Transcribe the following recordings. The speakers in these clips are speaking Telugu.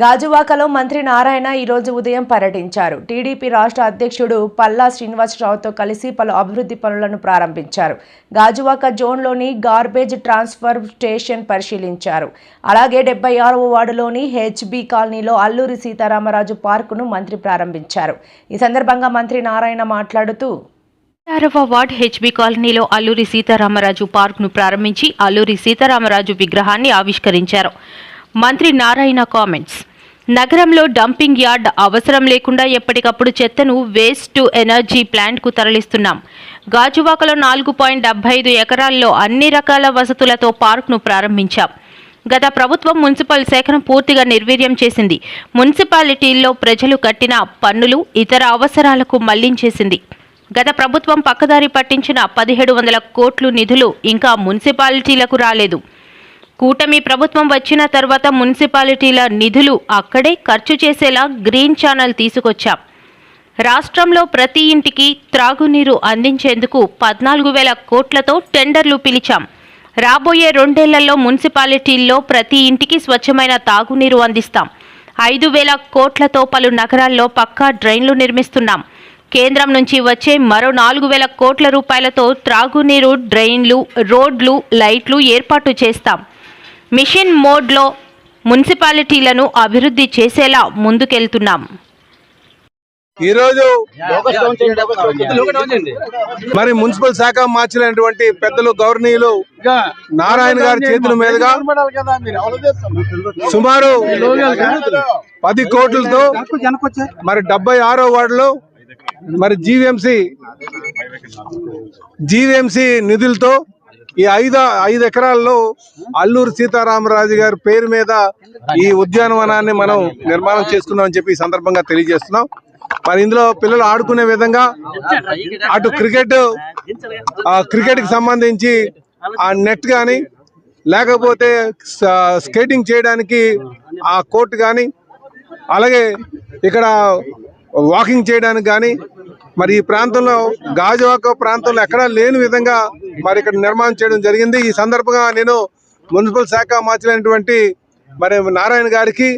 గాజువాకలో మంత్రి నారాయణ ఈరోజు ఉదయం పర్యటించారు. టీడీపీ రాష్ట్ర అధ్యక్షుడు పల్లా శ్రీనివాసరావుతో కలిసి పలు అభివృద్ధి పనులను ప్రారంభించారు. గాజువాక జోన్లోని గార్బేజ్ ట్రాన్స్ఫర్ స్టేషన్ పరిశీలించారు. అలాగే 76వ వార్డులోని హెచ్బి కాలనీలో అల్లూరి సీతారామరాజు పార్కును మంత్రి ప్రారంభించారు. ఈ సందర్భంగా మంత్రి నారాయణ మాట్లాడుతూ 6వ వార్డ్ హెచ్బి కాలనీలో అల్లూరి సీతారామరాజు పార్కును ప్రారంభించి అల్లూరి సీతారామరాజు విగ్రహాన్ని ఆవిష్కరించారు. మంత్రి నారాయణ కామెంట్స్. నగరంలో డంపింగ్ యార్డ్ అవసరం లేకుండా ఎప్పటికప్పుడు చెత్తను వేస్ట్ టు ఎనర్జీ ప్లాంట్కు తరలిస్తున్నాం. గాజువాకలో 4.75 ఎకరాల్లో అన్ని రకాల వసతులతో పార్కును ప్రారంభించాం. గత ప్రభుత్వం మున్సిపల్ శాఖను పూర్తిగా నిర్వీర్యం చేసింది. మున్సిపాలిటీల్లో ప్రజలు కట్టిన పన్నులు ఇతర అవసరాలకు మళ్లించేసింది. గత ప్రభుత్వం పక్కదారి పట్టించిన 1700 కోట్లు నిధులు ఇంకా మున్సిపాలిటీలకు రాలేదు. కూటమి ప్రభుత్వం వచ్చిన తర్వాత మున్సిపాలిటీల నిధులు అక్కడే ఖర్చు చేసేలా గ్రీన్ ఛానల్ తీసుకొచ్చాం. రాష్ట్రంలో ప్రతి ఇంటికి త్రాగునీరు అందించేందుకు 14,000 కోట్లతో టెండర్లు పిలిచాం. రాబోయే 2 ఏళ్లలో మున్సిపాలిటీల్లో ప్రతి ఇంటికి స్వచ్ఛమైన తాగునీరు అందిస్తాం. 5,000 కోట్లతో పలు నగరాల్లో పక్కా డ్రైన్లు నిర్మిస్తున్నాం. కేంద్రం నుంచి వచ్చే మరో 4,000 కోట్ల రూపాయలతో త్రాగునీరు, డ్రైన్లు, రోడ్లు, లైట్లు ఏర్పాటు చేస్తాం. మిషన్ మోడ్లో మున్సిపాలిటీలను అభివృద్ధి చేసేలా ముందుకెళ్తున్నాం. ఈరోజు మరి మున్సిపల్ శాఖ మార్చినటువంటి పెద్దలు గవర్నీయులు నారాయణ గారి చేతుల మీదుగా సుమారు 10 కోట్లతో మరి 76వ వార్డులో మరి జీవీఎంసీ నిధులతో ఈ 5 ఎకరాల్లో అల్లూరి సీతారామరాజు గారి పేరు మీద ఈ ఉద్యానవనాన్ని మనం నిర్మాణం చేసుకున్నాం అని చెప్పి ఈ సందర్భంగా తెలియజేస్తున్నాం. మరి ఇందులో పిల్లలు ఆడుకునే విధంగా అటు క్రికెట్ కి సంబంధించి ఆ నెట్ కానీ లేకపోతే స్కేటింగ్ చేయడానికి ఆ కోర్టు కానీ అలాగే ఇక్కడ వాకింగ్ చేయడానికి కానీ మరి ఈ ప్రాంతంలో గాజువాక ప్రాంతంలో ఎక్కడా లేని విధంగా మరి ఇక్కడ నిర్మాణం చేయడం జరిగింది. ఈ సందర్భంగా నేను మున్సిపల్ శాఖ మార్చినటువంటి మరి నారాయణ గారికి,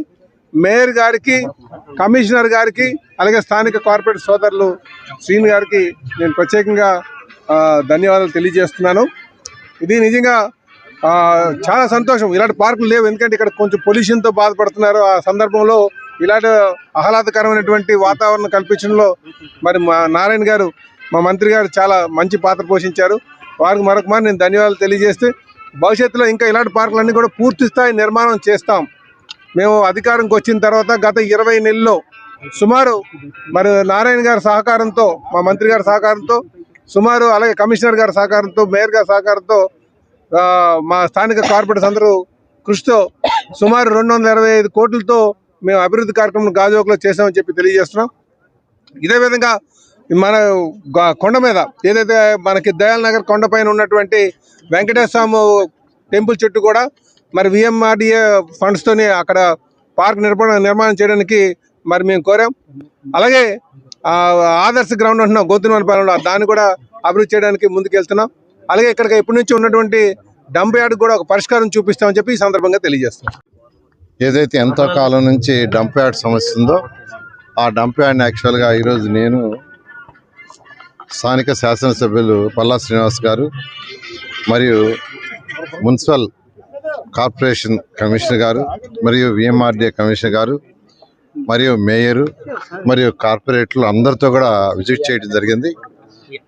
మేయర్ గారికి, కమిషనర్ గారికి అలాగే స్థానిక కార్పొరేట్ సోదరులు శ్రీని గారికి నేను ప్రత్యేకంగా ధన్యవాదాలు తెలియజేస్తున్నాను. ఇది నిజంగా చాలా సంతోషం. ఇలాంటి పార్కులు లేవు, ఎందుకంటే ఇక్కడ కొంచెం పొల్యూషన్తో బాధపడుతున్నారు. ఆ సందర్భంలో ఇలాంటి ఆహ్లాదకరమైనటువంటి వాతావరణం కల్పించడంలో మరి మా నారాయణ గారు, మా మంత్రి గారు చాలా మంచి పాత్ర పోషించారు. వారికి మరొక మారు నేను ధన్యవాదాలు తెలియజేస్తే భవిష్యత్తులో ఇంకా ఇలాంటి పార్కులన్నీ కూడా పూర్తి స్థాయి నిర్మాణం చేస్తాం. మేము అధికారంకి వచ్చిన తర్వాత గత 20 నెలల్లో సుమారు మరి నారాయణ గారి సహకారంతో, మా మంత్రి గారి సహకారంతో సుమారు అలాగే కమిషనర్ గారి సహకారంతో, మేయర్ గారి సహకారంతో, మా స్థానిక కార్పొరేటర్స్ అందరూ కృషితో సుమారు 225 కోట్లతో మేము అభివృద్ధి కార్యక్రమం గాజువాకలో చేసామని చెప్పి తెలియజేస్తున్నాం. ఇదే విధంగా మన కొండ మీద ఏదైతే మనకి దయాల్ నగర్ కొండపైన ఉన్నటువంటి వెంకటేశ్వర స్వామి టెంపుల్ చుట్టూ కూడా మరి విఎంఆర్డిఏ ఫండ్స్తోని అక్కడ పార్క్ నిర్మాణం చేయడానికి మరి మేము కోరాం. అలాగే ఆదర్శ గ్రౌండ్ అంటున్నాం గొంతునపాలెంలో, దాన్ని కూడా అభివృద్ధి చేయడానికి ముందుకెళ్తున్నాం. అలాగే ఇక్కడికి ఎప్పటి నుంచి ఉన్నటువంటి డంప్ యార్డ్ కూడా ఒక పరిష్కారం చూపిస్తామని చెప్పి ఈ సందర్భంగా తెలియజేస్తున్నాం. ఏదైతే ఎంతో కాలం నుంచి డంప్ యార్డ్ సమస్య ఉందో ఆ డంప్ యార్డ్ని యాక్చువల్గా ఈరోజు నేను స్థానిక శాసనసభ్యులు పల్లా శ్రీనివాస్ గారు మరియు మున్సిపల్ కార్పొరేషన్ కమిషనర్ గారు మరియు విఎంఆర్డిఏ కమిషనర్ గారు మరియు మేయరు మరియు కార్పొరేటర్లు అందరితో కూడా విజిట్ చేయడం జరిగింది.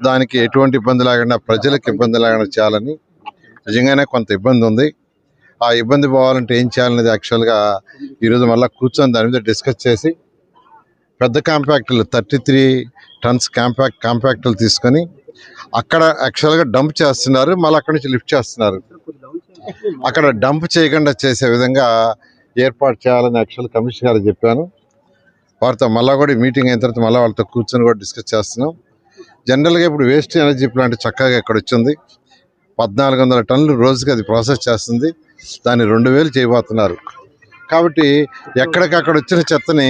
దానికి ఎటువంటి ఇబ్బంది లేకుండా, ప్రజలకు ఇబ్బంది లేకుండా చేయాలని. నిజంగానే కొంత ఇబ్బంది ఉంది. ఆ ఇబ్బంది పోవాలంటే ఏం చేయాలనేది యాక్చువల్గా ఈరోజు మళ్ళీ కూర్చొని దాని మీద డిస్కస్ చేసి పెద్ద కాంపాక్టులు 33 టన్స్ కాంపాక్టులు తీసుకొని అక్కడ యాక్చువల్గా డంప్ చేస్తున్నారు, మళ్ళీ అక్కడి నుంచి లిఫ్ట్ చేస్తున్నారు. అక్కడ డంప్ చేయకుండా చేసే విధంగా ఏర్పాటు చేయాలని యాక్చువల్ కమిషనర్ గారు చెప్పాను. వారితో మళ్ళీ కూడా మీటింగ్ అయిన తర్వాత మళ్ళీ వాళ్ళతో కూర్చొని కూడా డిస్కస్ చేస్తున్నాం. జనరల్గా ఇప్పుడు వేస్ట్ ఎనర్జీ ప్లాంట్ చక్కగా ఇక్కడ వచ్చింది. 1,400 టన్నులు రోజుకి అది ప్రాసెస్ చేస్తుంది. దాన్ని 2,000 చేయబోతున్నారు. కాబట్టి ఎక్కడికక్కడ వచ్చిన చెత్తని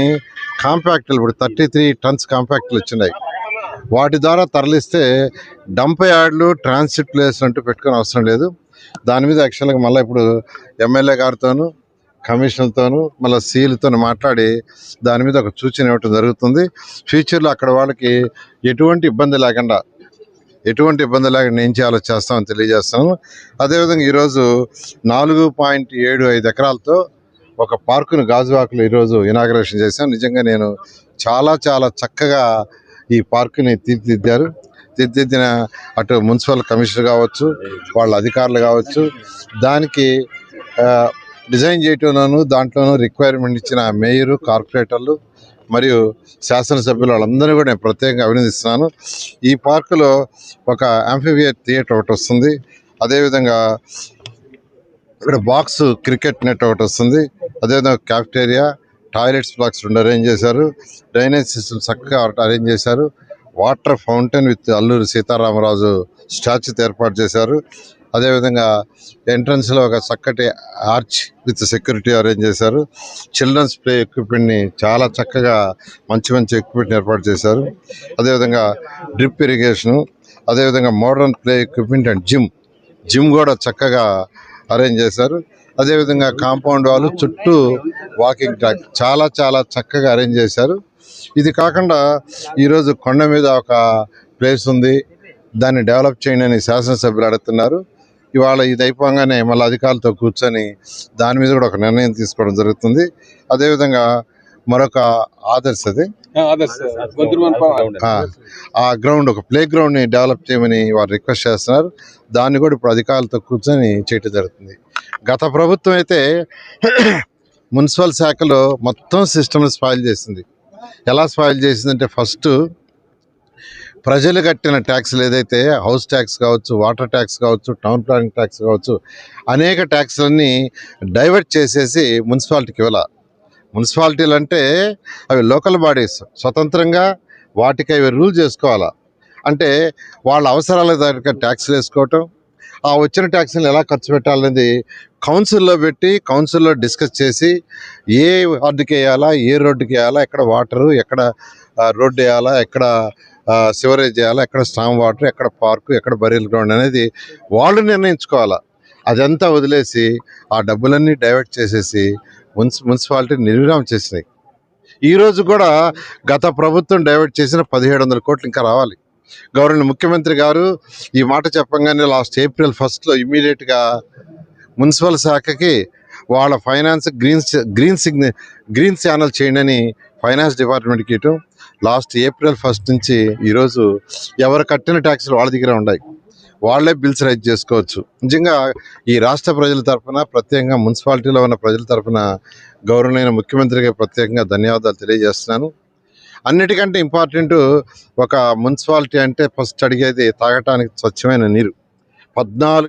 కాంపాక్టులు ఇప్పుడు 33 టన్స్ కాంపాక్టులు వచ్చినాయి. వాటి ద్వారా తరలిస్తే డంప్ యార్డ్లు, ట్రాన్సిట్ ప్లేస్ అంటూ పెట్టుకునే అవసరం లేదు. దాని మీద యాక్చువల్గా మళ్ళీ ఇప్పుడు ఎమ్మెల్యే గారితోనూ కమిషన్లతోనూ మళ్ళీ సీలతో మాట్లాడి దాని మీద ఒక సూచన ఇవ్వటం జరుగుతుంది. ఫ్యూచర్లో అక్కడ వాళ్ళకి ఎటువంటి ఇబ్బంది లేకుండా ఏం చేయాలో చేస్తామని తెలియజేస్తాను. అదేవిధంగా ఈరోజు 4.75 ఎకరాలతో ఒక పార్కును గాజువాకలో ఈరోజు ఇనాగరేషన్ చేశాం. నిజంగా నేను చాలా చక్కగా ఈ పార్కుని తీర్చిదిద్దిన అటు మున్సిపల్ కమిషనర్ కావచ్చు, వాళ్ళ అధికారులు కావచ్చు, దానికి డిజైన్ చేయటంలోనూ దాంట్లోనూ రిక్వైర్మెంట్ ఇచ్చిన మేయరు, కార్పొరేటర్లు మరియు శాసనసభ్యులు వాళ్ళందరినీ కూడా నేను ప్రత్యేకంగా అభినందిస్తున్నాను. ఈ పార్కులో ఒక యాంఫిబియర్ థియేటర్ ఒకటి వస్తుంది. అదేవిధంగా ఇక్కడ బాక్స్ క్రికెట్ నెట్ ఒకటి వస్తుంది. అదేవిధంగా క్యాఫ్టేరియా, టాయిలెట్స్ బ్లాక్స్ 2 అరేంజ్ చేశారు. డ్రైనేజ్ సిస్టమ్ చక్కగా అరేంజ్ చేశారు. Water fountain with Alluri Sitaramaraju స్టాచ్యూతో ఏర్పాటు చేశారు. అదేవిధంగా ఎంట్రన్స్లో ఒక చక్కటి ఆర్చ్ విత్ సెక్యూరిటీ అరేంజ్ చేశారు. చిల్డ్రన్స్ ప్లే ఎక్విప్మెంట్ని చాలా చక్కగా మంచి ఎక్విప్మెంట్ ఏర్పాటు చేశారు. అదేవిధంగా డ్రిప్ ఇరిగేషను, అదేవిధంగా modern play equipment and gym కూడా చక్కగా అరేంజ్ చేశారు. అదేవిధంగా కాంపౌండ్ వాళ్ళు చుట్టూ వాకింగ్ ట్రాక్ చాలా చక్కగా అరేంజ్ చేశారు. ఇది కాకుండా ఈరోజు కొండ మీద ఒక ప్లేస్ ఉంది, దాన్ని డెవలప్ చేయండి అని శాసనసభ్యులు అడుగుతున్నారు. ఇవాళ ఇది అయిపోగానే మళ్ళీ అధికారులతో కూర్చొని దాని మీద కూడా ఒక నిర్ణయం తీసుకోవడం జరుగుతుంది. అదేవిధంగా మరొక ఆ గ్రౌండ్, ఒక ప్లే గ్రౌండ్ని డెవలప్ చేయమని వారు రిక్వెస్ట్ చేస్తున్నారు. దాన్ని కూడా ఇప్పుడు అధికారులతో కూర్చొని చేయటం జరుగుతుంది. గత ప్రభుత్వం అయితే మున్సిపల్ శాఖలో మొత్తం సిస్టమ్ని స్పాయిల్ చేసింది. ఎలా స్పాయిల్ చేసిందంటే, ఫస్ట్ ప్రజలు కట్టిన ట్యాక్స్లు ఏదైతే హౌస్ ట్యాక్స్ కావచ్చు, వాటర్ ట్యాక్స్ కావచ్చు, టౌన్ ప్లానింగ్ ట్యాక్స్ కావచ్చు, అనేక ట్యాక్స్లన్నీ డైవర్ట్ చేసేసి మున్సిపాలిటీకి ఇవ్వాల. మున్సిపాలిటీలు అంటే అవి లోకల్ బాడీస్, స్వతంత్రంగా వాటికి అవి రూల్ చేసుకోవాలా. అంటే వాళ్ళ అవసరాల దగ్గర ట్యాక్స్లు వేసుకోవటం, ఆ వచ్చిన ట్యాక్స్ని ఎలా ఖర్చు పెట్టాలనేది కౌన్సిల్లో పెట్టి కౌన్సిల్లో డిస్కస్ చేసి ఏ వార్డుకి వేయాలా, ఏ రోడ్డుకి వేయాలా, ఎక్కడ వాటరు, ఎక్కడ రోడ్డు వేయాలా, ఎక్కడ సివరేజ్ చేయాలా, ఎక్కడ స్టామ్ వాటర్, ఎక్కడ పార్కు, ఎక్కడ బరీల్ గ్రౌండ్ అనేది వాళ్ళు నిర్ణయించుకోవాలా. అదంతా వదిలేసి ఆ డబ్బులన్నీ డైవర్ట్ చేసేసి మున్సిపాలిటీ నిర్విరామం చేసినాయి. ఈరోజు కూడా గత ప్రభుత్వం డైవర్ట్ చేసిన 1700 కోట్లు ఇంకా రావాలి. గవర్నర్ ముఖ్యమంత్రి గారు ఈ మాట చెప్పంగానే లాస్ట్ April 1 ఇమ్మీడియట్గా మున్సిపల్ శాఖకి వాళ్ళ ఫైనాన్స్ గ్రీన్ ఛానల్ చేయండి అని ఫైనాన్స్ డిపార్ట్మెంట్కి ఇవ్వటం. లాస్ట్ April 1 నుంచి ఈరోజు ఎవరు కట్టిన ట్యాక్సులు వాళ్ళ దగ్గర ఉన్నాయి, వాళ్ళే బిల్స్ రైజ్ చేసుకోవచ్చు. నిజంగా ఈ రాష్ట్ర ప్రజల తరఫున, ప్రత్యేకంగా మున్సిపాలిటీలో ఉన్న ప్రజల తరఫున గౌరవనీయ ముఖ్యమంత్రికి ప్రత్యేకంగా ధన్యవాదాలు తెలియజేస్తున్నాను. అన్నిటికంటే ఇంపార్టెంట్, ఒక మున్సిపాలిటీ అంటే ఫస్ట్ అడిగేది తాగటానికి స్వచ్ఛమైన నీరు. 14